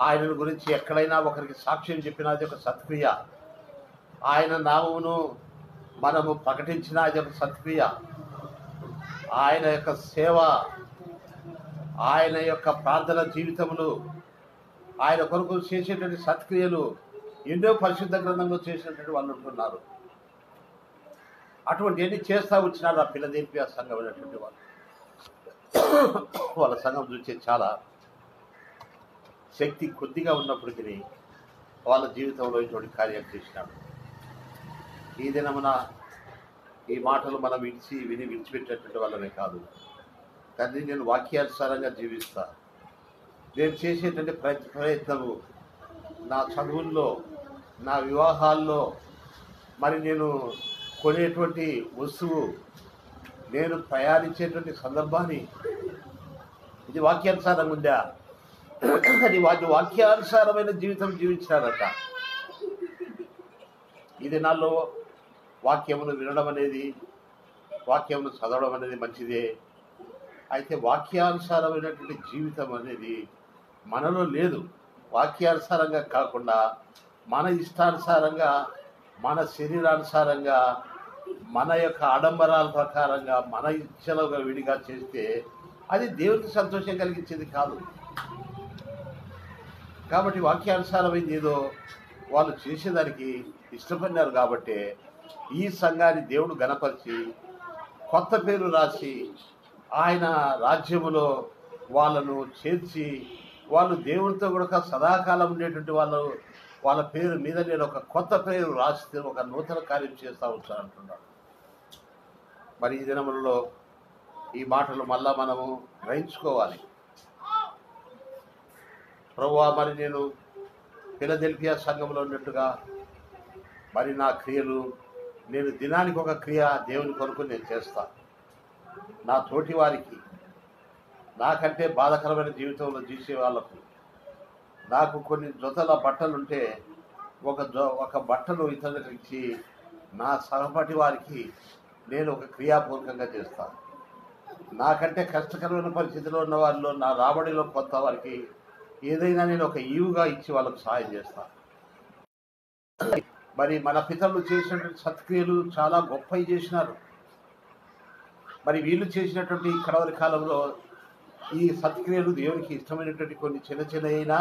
ఆయనను గురించి ఎక్కడైనా ఒకరికి సాక్ష్యం చెప్పినది ఒక సత్క్రియ, ఆయన నామమును మనము ప్రకటించిన అది ఒక సత్క్రియ, ఆయన యొక్క సేవ, ఆయన యొక్క ప్రార్థన జీవితములు, ఆయన కొరకు చేసేటువంటి సత్క్రియలు ఎన్నో పరిశుద్ధ గ్రంథంలో చేసినటువంటి వాళ్ళు ఉంటున్నారు. అటువంటి ఎన్ని చేస్తూ వచ్చినారు ఆ ఫిలదెల్ఫియా సంఘం అనేటువంటి వాళ్ళు. వాళ్ళ సంఘం చూసే చాలా శక్తి కొద్దిగా ఉన్నప్పటికీ వాళ్ళ జీవితంలో ఇటువంటి కార్యం చేసినాడు. ఈ దినమున ఈ మాటలు మనం విడిచిపెట్టేటువంటి వాళ్ళమే కాదు. తండ్రి, నేను వాక్యానుసారంగా జీవిస్తా. నేను చేసేటువంటి ప్రయత్నము నా చదువుల్లో, నా వివాహాల్లో, మరి నేను కొనేటువంటి వస్తువు, నేను ప్రయాణించేటువంటి సందర్భాన్ని ఇది వాక్యానుసారంగా ఉందా? అది వాక్యానుసారమైన జీవితం జీవించాడట. ఈ దినాల్లో వాక్యమును వినడం అనేది, వాక్యమును చదవడం అనేది మంచిదే. అయితే వాక్యానుసారమైనటువంటి జీవితం అనేది మనలో లేదు. వాక్యానుసారంగా కాకుండా మన ఇష్టానుసారంగా, మన శరీరానుసారంగా, మన యొక్క ఆడంబరాల ప్రకారంగా, మన ఇచ్చలుగా విడిగా చేస్తే అది దేవునికి సంతోషం కలిగించేది కాదు. కాబట్టి వాక్యానుసారమైంది ఏదో వాళ్ళు చేసేదానికి ఇష్టపడినారు. కాబట్టి ఈ సంఘాన్ని దేవుడు గణపరిచి కొత్త పేరు రాసి ఆయన రాజ్యములో వాళ్ళను చేర్చి, వాళ్ళు దేవునితో కూడా సదాకాలం ఉండేటువంటి వాళ్ళ పేరు మీద నేను ఒక కొత్త పేరు రాస్తే ఒక నూతన కార్యం చేస్తూ ఉంటాను అంటున్నాడు. మరి ఈ దినములలో ఈ మాటలు మళ్ళా మనము గ్రహించుకోవాలి. ప్రభువా, మరి నేను ఫిలదెల్ఫియా సంఘంలో ఉన్నట్టుగా మరి నా క్రియలు, నేను దినానికి ఒక క్రియ దేవుని కొరకు నేను చేస్తాను. నా తోటి వారికి, నాకంటే బాధకరమైన జీవితంలో జీసే వాళ్ళకు, నాకు కొన్ని జతల బట్టలుంటే ఒక బట్టను ఇతరులకు ఇచ్చి నా సహపాఠి వారికి నేను ఒక క్రియాపూర్వకంగా చేస్తాను. నాకంటే కష్టకరమైన పరిస్థితిలో ఉన్న వాళ్ళు, నా రాబడిలో కొత్త వారికి ఏదైనా నేను ఒక ఈవుగా ఇచ్చి వాళ్ళకు సహాయం చేస్తాను. మరి మన పితరులు చేసినటువంటి సత్క్రియలు చాలా గొప్పవి చేసినారు. మరి వీళ్ళు చేసినటువంటి కడవరి కాలంలో ఈ సత్క్రియలు దేవునికి ఇష్టమైనటువంటి కొన్ని చిన్న అయినా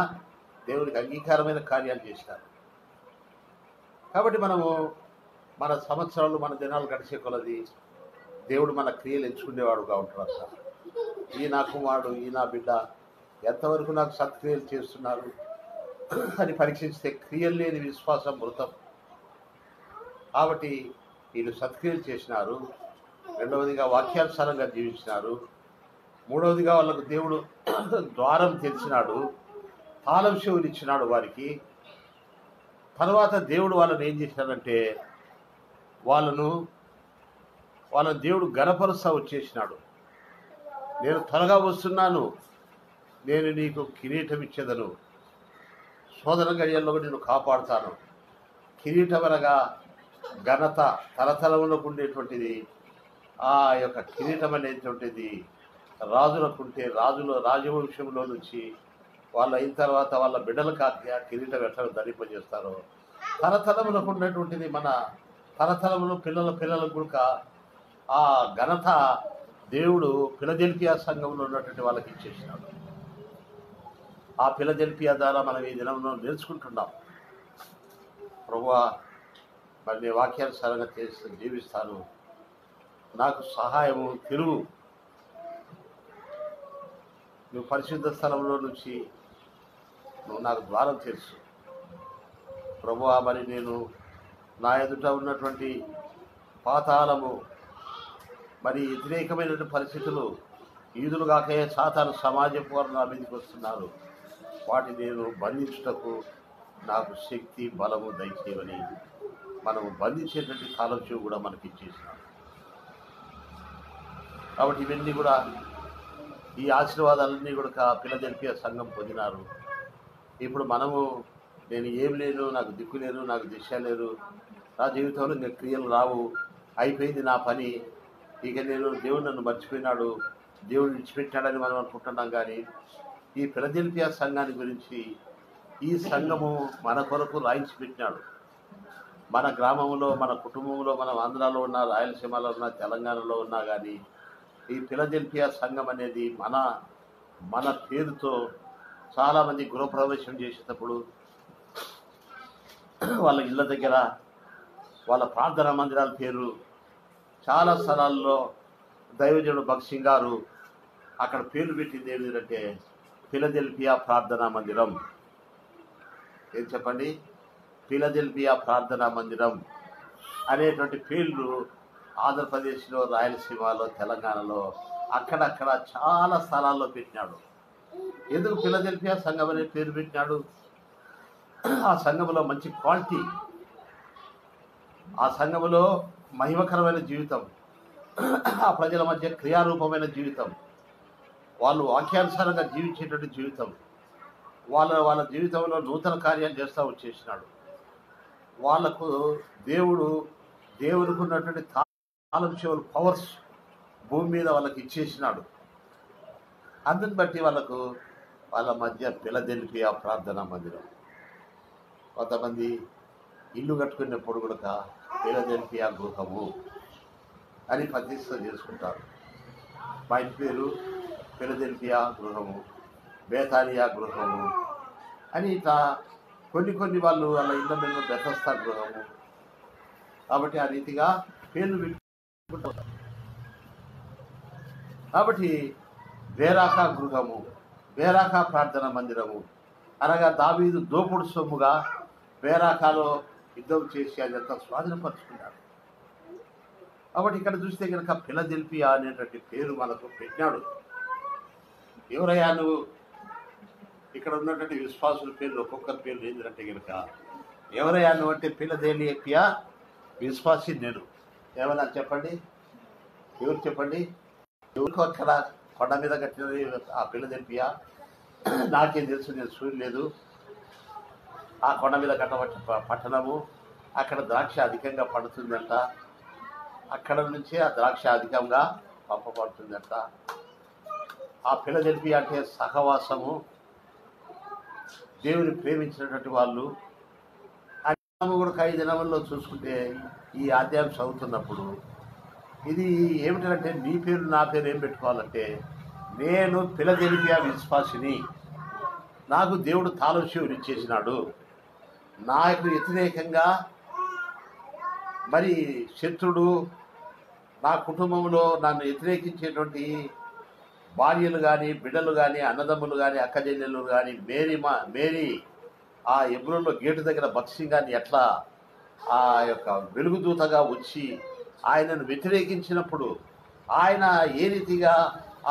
దేవునికి అంగీకారమైన కార్యాలు చేసినారు. కాబట్టి మనము మన సంవత్సరాలు, మన దినాలు గడిచే కొలది దేవుడు మన క్రియలు ఎంచుకునేవాడుగా ఉంటాడు. ఈ నా కుమారుడు, ఈ నా బిడ్డ ఎంతవరకు నాకు సత్క్రియలు చేస్తున్నారు అని పరీక్షిస్తే క్రియలు లేని విశ్వాసం మృతం. కాబట్టి వీళ్ళు సత్క్రియలు చేసినారు. రెండవదిగా వాక్యానుసారంగా జీవించినారు. మూడవదిగా వాళ్ళకు దేవుడు ద్వారం తెరిచినాడు, తాళం చెవులు ఇచ్చినాడు వారికి. తర్వాత దేవుడు వాళ్ళని ఏం చేసినాడంటే వాళ్ళను దేవుడు గణపరుస్తా వచ్చేసినాడు. నేను త్వరగా వస్తున్నాను, నేను నీకు కిరీటం ఇచ్చేదను, శోధన గడియల్లో నేను కాపాడుతాను. కిరీటం అనగా ఘనత, తరతరములకు ఉండేటువంటిది. ఆ యొక్క కిరీటం అనేటువంటిది రాజులకుంటే రాజవంశంలో నుంచి వాళ్ళు అయిన తర్వాత వాళ్ళ బిడ్డలకు ఆ కిరీటం ఎట్లా ధరింపజేస్తారో, తరతరములకు ఉన్నటువంటిది మన తరతరములు పిల్లలకు కూడా ఆ ఘనత దేవుడు ఫిలదెల్ఫియా సంఘంలో ఉన్నటువంటి వాళ్ళకి ఇచ్చేసినాడు. ఆ ఫిలదెల్ఫియా ద్వారా మనం ఈ దినంలో నేర్చుకుంటున్నాం. ప్రభువా, మరి నేను వాక్యానుసారంగా జీవిస్తాను, నాకు సహాయము తిరుగు, నువ్వు పరిశుద్ధ స్థలంలో నుంచి నువ్వు నాకు ద్వారం తెలుసు. ప్రభువా, మరి నేను నా ఎదుట ఉన్నటువంటి పాతాళము, మరి వ్యతిరేకమైనటువంటి పరిస్థితులు, ఈదులు కాకే సాతాను సమాజపు వారు నా మీదకి వస్తున్నారు, వాటిని నేను బంధించుటకు నాకు శక్తి, బలము దయచేయమని మనము బంధించేటువంటి కాలం చెవు కూడా మనకి ఇచ్చేసినాడు. కాబట్టి ఇవన్నీ కూడా, ఈ ఆశీర్వాదాలన్నీ కూడా ఫిలదెల్ఫియా సంఘం పొందినారు. ఇప్పుడు మనము నేను ఏం లేను, నాకు దిక్కు లేరు, నాకు దిశ లేరు, నా జీవితంలో ఇంకా క్రియలు రావు, అయిపోయింది నా పని, ఇక నేను దేవుడు నన్ను మర్చిపోయినాడు, దేవుడు విడిచిపెట్టాడని మనం అనుకుంటున్నాం. కానీ ఈ ఫిలదెల్ఫియా సంఘాన్ని గురించి, ఈ సంఘము మన కొరకు రాయించి పెట్టినాడు. మన గ్రామంలో, మన కుటుంబంలో, మనం ఆంధ్రాలో ఉన్నా, రాయలసీమలో ఉన్నా, తెలంగాణలో ఉన్నా కానీ ఈ ఫిలదెల్ఫియా సంఘం అనేది మన పేరుతో చాలామంది గృహప్రవేశం చేసేటప్పుడు వాళ్ళ ఇళ్ళ దగ్గర వాళ్ళ ప్రార్థనా మందిరాల పేరు చాలా స్థలాల్లో దైవజనుడు భగత్ సింగ్ గారు అక్కడ పేర్లు పెట్టింది ఏంటంటే ఫిలదెల్ఫియా ప్రార్థనా మందిరం. ఏం చెప్పండి? ఫిలదెల్ఫియా ప్రార్థనా మందిరం అనేటువంటి పేర్లు ఆంధ్రప్రదేశ్లో, రాయలసీమలో, తెలంగాణలో అక్కడక్కడ చాలా స్థలాల్లో పెట్టినాడు. ఎందుకు ఫిలదెల్ఫియా సంఘం అనే పేరు పెట్టినాడు? ఆ సంఘంలో మంచి క్వాలిటీ, ఆ సంఘములో మహిమకరమైన జీవితం, ఆ ప్రజల మధ్య క్రియారూపమైన జీవితం, వాళ్ళు వాక్యానుసారంగా జీవించేటువంటి జీవితం, వాళ్ళ జీవితంలో నూతన కార్యాలు చేస్తూ వచ్చేసినాడు. వాళ్ళకు దేవుడికి ఉన్నటువంటి తాళం చెవులు పవర్స్ భూమి మీద వాళ్ళకి ఇచ్చేసినాడు. అందుని బట్టి వాళ్ళ మధ్య ఫిలదెల్ఫియా ప్రార్థనా మందిరం. కొంతమంది ఇల్లు కట్టుకున్నప్పుడు కూడా ఫిలదెల్ఫియా గృహము అని ప్రతిష్ట చేసుకుంటారు. మా ఇంటి పేరు ఫిలదెల్ఫియా గృహము, బేతానియా గృహము అని ఇట్లా కొన్ని వాళ్ళు వాళ్ళ ఇళ్ళ మీద బెతస్తా గృహము. కాబట్టి ఆ రీతిగా పేర్లు పెట్టుకుంటారు. కాబట్టి బేరాకా గృహము, బేరాకా ప్రార్థన మందిరము అనగా దావీదు దోపుడు సొమ్ముగా బేరాకాలో యుద్ధం చేసి అదంతా స్వాధీనపరుచుకున్నాడు. కాబట్టి ఇక్కడ చూస్తే కనుక ఫిలదెల్ఫియా అనేటువంటి పేరు మనకు పెట్టినాడు. ఎవరయ్యా నువ్వు? ఇక్కడ ఉన్నటువంటి విశ్వాసుల పేర్లు ఒక్కొక్కరి పేర్లు ఏంటంటే కనుక ఎవరయ్యా నువ్వు అంటే ఫిలదెల్ఫియా విశ్వాసి నేను. ఏమన్నా చెప్పండి, ఎవరు చెప్పండి? ఎవరికి అక్కడ కొండ మీద కట్టినది ఆ ఫిలదెల్ఫియా? నాకేం తెలుసు, నేను చూడలేదు. ఆ కొండ మీద కట్టబట్ట పట్టణము, అక్కడ ద్రాక్ష అధికంగా పడుతుందంట, అక్కడ నుంచే ఆ ద్రాక్ష అధికంగా పంపబడుతుందంట. ఆ ఫిలదెల్ఫియా అంటే సహవాసము, దేవుని ప్రేమించినటువంటి వాళ్ళు. కూడా 5 దినముల్లో చూసుకుంటే ఈ అధ్యాయం చదువుతున్నప్పుడు ఇది ఏమిటంటే నీ పేరు నా పేరు ఏం పెట్టుకోవాలంటే, నేను ఫిలదెల్ఫియా విశ్వాసిని, నాకు దేవుడు తాళం చెవులు ఇచ్చేసినాడు, నాకు వ్యతిరేకంగా మరి శత్రుడు నా కుటుంబంలో నన్ను వ్యతిరేకించేటువంటి భార్యలు కానీ, బిడ్డలు కానీ, అన్నదమ్ములు కానీ, అక్కజెల్లెలు కానీ, మేరీ ఆ ఎబ్రోన్లో గేటు దగ్గర బక్సింగాన్ని ఎట్లా ఆ యొక్క వెలుగుదూతగా వచ్చి ఆయనను వ్యతిరేకించినప్పుడు ఆయన ఏ రీతిగా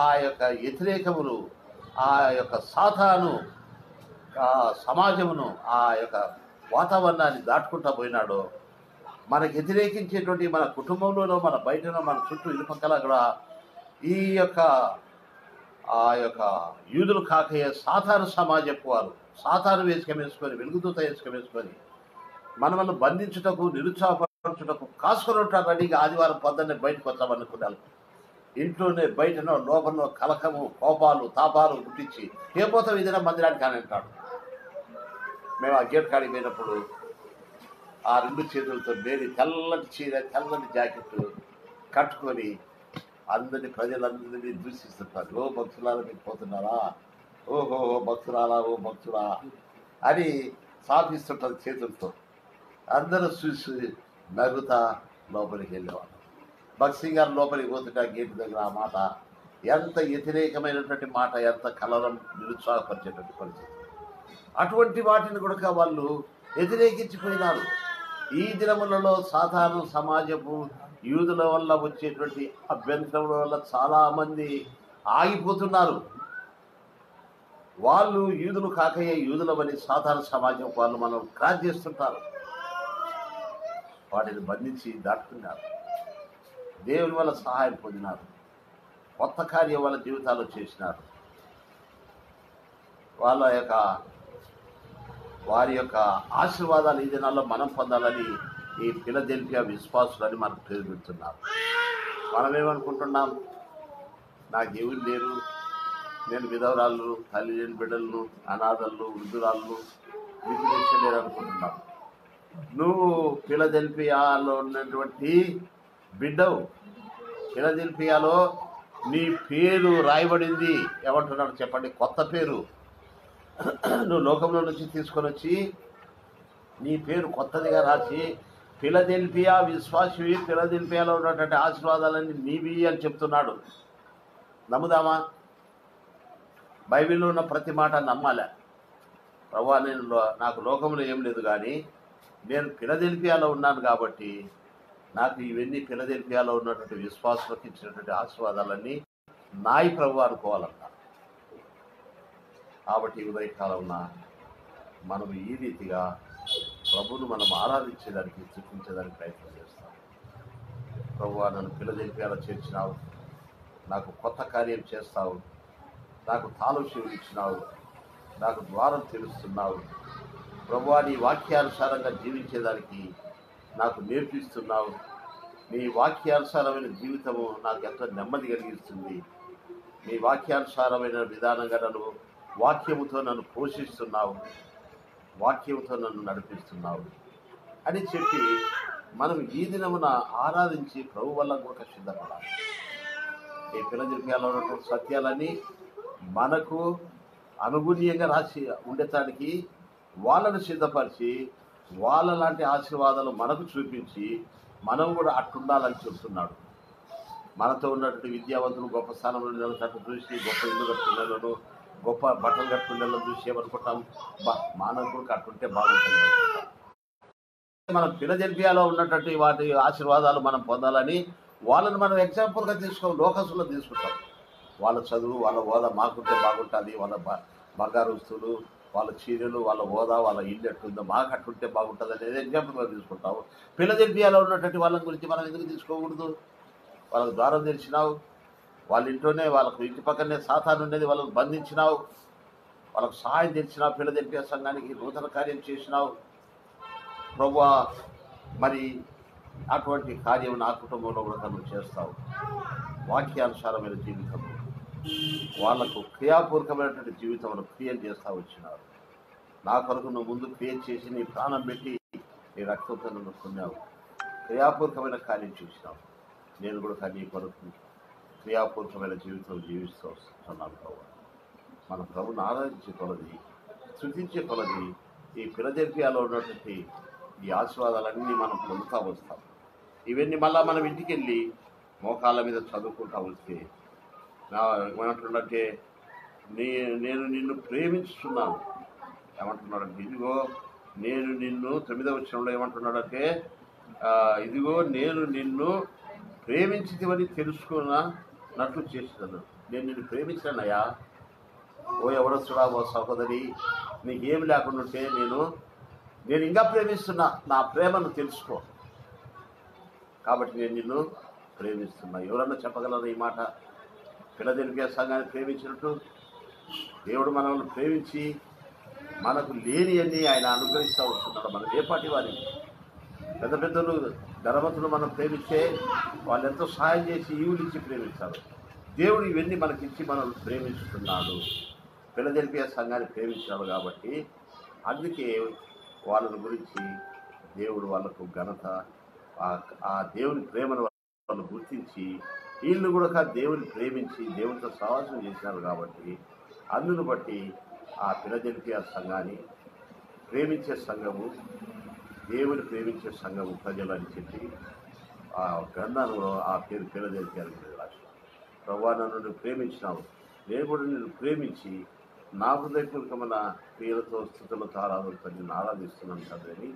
ఆ యొక్క వ్యతిరేకమును, ఆ యొక్క సాతాను సమాజమును, ఆ యొక్క వాతావరణాన్ని దాటుకుంటూ పోయినాడో, మనకు వ్యతిరేకించేటువంటి మన కుటుంబంలోనో, మన బయటనో, మన చుట్టూ ఇరుపక్కల కూడా ఈ యొక్క ఆ యొక్క యూదులు కాకయ్యే సాతాను సమాజపు వారు సాతాను వేసుకొని వెలుగుదూత వేసుకొని మనల్ని బంధించుటకు, నిరుత్సాహపరచుటకు కాసుకొని ఉంటారు. రెడీగా ఆదివారం పొద్దున్నే బయటకు వస్తామనుకున్నాను. ఇంట్లోనే బయటనో లోపలనో కలకము, కోపాలు, తాపాలు పుట్టించి ఏ పోతాం ఏదైనా మందిరానికి అని అంటాడు. మేము ఆ గేట్ కాడికి పోయినప్పుడు ఆ 2 చేతులతో మేరీ తెల్లటి చీర, తెల్లటి జాకెట్ కట్టుకొని ప్రజలందరినీ దూషిస్తుంటారు. ఓ భక్తులారా మీరు పోతున్నారా, ఓహో భక్తురాలా, ఓ భక్తురా అని సాధిస్తుంటారు చేతులతో. అందరూ చూసి నవ్వుతా లోపలికి వెళ్ళేవాళ్ళు. భక్సింగ్ గారు లోపలికి పోతుంటే ఆ గేటు దగ్గర ఆ మాట ఎంత వ్యతిరేకమైనటువంటి మాట, ఎంత కలరం, నిరుత్సాహపరిచేటువంటి పరిస్థితి. అటువంటి వాటిని కూడా వాళ్ళు వ్యతిరేకించిపోయినారు. ఈ దినములలో సాధారణ సమాజపు యూదుల వల్ల వచ్చేటువంటి అభ్యంతరముల వల్ల చాలామంది ఆగిపోతున్నారు. వాళ్ళు యూదులు కాకయ్యే యూదులమని సాధారణ సమాజం వాళ్ళు మనం క్రాస్ చేస్తుంటారు. వాటిని బంధించి దాటుతున్నారు. దేవుని వల్ల సహాయం పొందినారు. కొత్త కార్యం వాళ్ళ జీవితాల్లో చేసినారు. వారి యొక్క ఆశీర్వాదాలు ఈ దినాల్లో మనం పొందాలని ఈ ఫిలదెల్ఫియా విశ్వాసులని మనకు పేరు పెడుతున్నారు. మనమేమనుకుంటున్నాం, నాకు ఎవరు లేరు, నేను విధవరాళ్ళు, తల్లి లేని బిడ్డలను, అనాథలను, వృద్ధురాళ్ళు, విధిలేరు అనుకుంటున్నాం. నువ్వు ఫిలదెల్ఫియాలో ఉన్నటువంటి బిడ్డవు. ఫిలదెల్ఫియాలో నీ పేరు రాయబడింది. ఏమంటున్నాడు చెప్పండి? కొత్త పేరు. నువ్వు లోకంలో నుంచి తీసుకొని వచ్చి నీ పేరు కొత్తదిగా రాసి ఫిలదెల్ఫియా విశ్వాసివి, ఫిలదెల్ఫియాలో ఉన్నటువంటి ఆశీర్వాదాలన్నీ నీవి అని చెప్తున్నాడు. నమ్ముదామా? బైబిల్లో ఉన్న ప్రతి మాట నమ్మాలే. ప్రభువా, నాకు లోకంలో ఏం లేదు, కానీ నేను ఫిలదెల్ఫియాలో ఉన్నాను కాబట్టి నాకు ఇవన్నీ ఫిలదెల్ఫియాలో ఉన్నటువంటి విశ్వాసులకు ఇచ్చినటువంటి ఆశీర్వాదాలన్నీ నాయి ప్రభు అనుకోవాలన్న. కాబట్టి ఈ ఉదయకాలంన మనం ఈ రీతిగా ప్రభువును మనం ఆరాధించేదానికి చూపించేదానికి ప్రయత్నం చేస్తాం. ప్రభువా, నన్ను ఫిలదెల్ఫియాలో చేర్చినావు, నాకు కొత్త కార్యం చేస్తావు, నాకు తాళశివులు ఇచ్చినావు, నాకు ద్వారం తెలుస్తున్నావు. ప్రభువా, నీ వాక్యానుసారంగా జీవించేదానికి నాకు నేర్పిస్తున్నావు. నీ వాక్యానుసారమైన జీవితము నాకు ఎంతో నెమ్మది కలిగిస్తుంది. నీ వాక్యానుసారమైన విధానంగా వాక్యముతో నన్ను పోషిస్తున్నావు, వాక్యముతో నన్ను నడిపిస్తున్నావు అని చెప్పి మనం ఈ దినమున ఆరాధించి ప్రభు వల్ల కూడా సిద్ధపడాలి. ఈ ఫిలదెల్ఫియాలో ఉన్నటువంటి సత్యాలన్నీ మనకు అనుగుణ్యంగా రాసి ఉండటానికి వాళ్ళను సిద్ధపరిచి వాళ్ళ లాంటి ఆశీర్వాదాలు మనకు చూపించి మనం కూడా అట్టుండాలని చెప్తున్నాడు. మనతో ఉన్నటువంటి విద్యావంతులు గొప్ప స్థానంలో నిలబడటట్టు చూసి, గొప్ప ఇల్లు కట్టుకునేలను, గొప్ప బట్టలు కట్టుకునేలను చూసి ఏమనుకుంటాం, మానవుడికి అట్టుంటే బాగుంటుంది అనుకుంటాం. మనం ఫిలదెల్ఫియాలో ఉన్నటువంటి వాటి ఆశీర్వాదాలు మనం పొందాలని వాళ్ళని మనం ఎగ్జాంపుల్గా లోకసులో తీసుకుంటాం. వాళ్ళ చదువు, వాళ్ళ హోదా మాకుంటే బాగుంటుంది, వాళ్ళ బంగారు వస్తువులు, వాళ్ళ చీరలు, వాళ్ళ హోదా, వాళ్ళ ఇల్లు ఎట్టుందో మాకు అట్టుంటే బాగుంటుంది అనేది ఎగ్జాంపుల్గా తీసుకుంటాము. ఫిలదెల్ఫియాలో ఉన్నటువంటి వాళ్ళ గురించి మనం ఎందుకు తీసుకోకూడదు? వాళ్ళకు ద్వారం తెరిచినావు, వాళ్ళ ఇంట్లోనే వాళ్ళకు ఇంటి పక్కనే సాతాను ఉండేది, వాళ్ళకు బంధించినావు, వాళ్ళకు సహాయం తెచ్చినావు, ఫిలదెల్ఫియా సంఘానికి నూతన కార్యం చేసినావు. ప్రభువా, మరి అటువంటి కార్యం నా కుటుంబంలో కూడా నువ్వు చేస్తావు. వాక్యానుసారమైన జీవితం, వాళ్లకు క్రియాపూర్వకమైనటువంటి జీవితంలో క్రియం చేస్తూ వచ్చినారు. నా కొరకు నువ్వు ముందు క్రియేట్ చేసి నీ ప్రాణం పెట్టి నీ రక్తంతో నన్ను కొన్నావు, క్రియాపూర్వకమైన కార్యం చేసినావు. నేను కూడా నీ కొరకు క్రియాపూర్వకమైన జీవితం జీవిస్తూ వస్తున్నాను. ప్రభు, మన ప్రభుని ఆరాధించే కొలది, స్తుతించే కొలది ఈ ఫిలదెల్ఫియాలో ఉన్నటువంటి ఈ ఆశీర్వాదాలన్నీ మనం పొందుతూ వస్తాం. ఇవన్నీ మళ్ళా మనం ఇంటికి వెళ్ళి మోకాళ్ళ మీద చదువుకుంటూ వస్తే ఏమంటున్నాడంటే, నేను నిన్ను ప్రేమించుతున్నాను. ఏమంటున్నాడంటే, ఇదిగో నేను నిన్ను 9వ వచనంలో ఏమంటున్నాడంటే, ఇదిగో నేను నిన్ను ప్రేమించితివని తెలుసుకున్నట్లు చేసినాను. నేను నిన్ను ప్రేమించానయ్యా. ఓ ఎవరొస్తుడా, ఓ సహోదరి, నీకేం లేకుండా ఉంటే నేను ఇంకా ప్రేమిస్తున్నా, నా ప్రేమను తెలుసుకో. కాబట్టి నేను నిన్ను ప్రేమిస్తున్నా. ఎవరన్నా చెప్పగలరు ఈ మాట? ఫిలదెల్ఫియా సంఘాన్ని ప్రేమించినట్టు దేవుడు మనల్ని ప్రేమించి మనకు లేని అన్ని ఆయన అనుగ్రహిస్తూ వస్తున్నాడు. మనం ఏ పాటి వారిని? పెద్ద పెద్దలు, ధనవంతులు మనం ప్రేమిస్తే వాళ్ళు ఎంతో సహాయం చేసి ఈవులిచ్చి ప్రేమిస్తారు. దేవుడు ఇవన్నీ మనకిచ్చి మనల్ని ప్రేమిస్తున్నాడు. ఫిలదెల్ఫియా సంఘాన్ని ప్రేమించాడు కాబట్టి అందుకే వాళ్ళని గురించి దేవుడు వాళ్ళకు ఘనత, ఆ దేవుని ప్రేమను వాళ్ళు గుర్తించి వీళ్ళు కూడా దేవుని ప్రేమించి దేవునితో సహవాసం చేశారు. కాబట్టి అందును బట్టి ఆ ఫిలదెల్ఫియా సంఘాన్ని ప్రేమించే సంఘము, దేవుని ప్రేమించే సంఘము ప్రజలు అని చెప్పి ఆ గ్రంథంలో ఆ పేరు ఫిలదెల్ఫియా రాశారు. ప్రభువా, నన్ను ప్రేమించినావు, నేను కూడా నిన్ను ప్రేమించి నా హృదయపూర్వకమైన క్రియలతో, స్తుతులతో, ఆరాధనతో నిన్ను ఆరాధిస్తున్నాను తండ్రి అని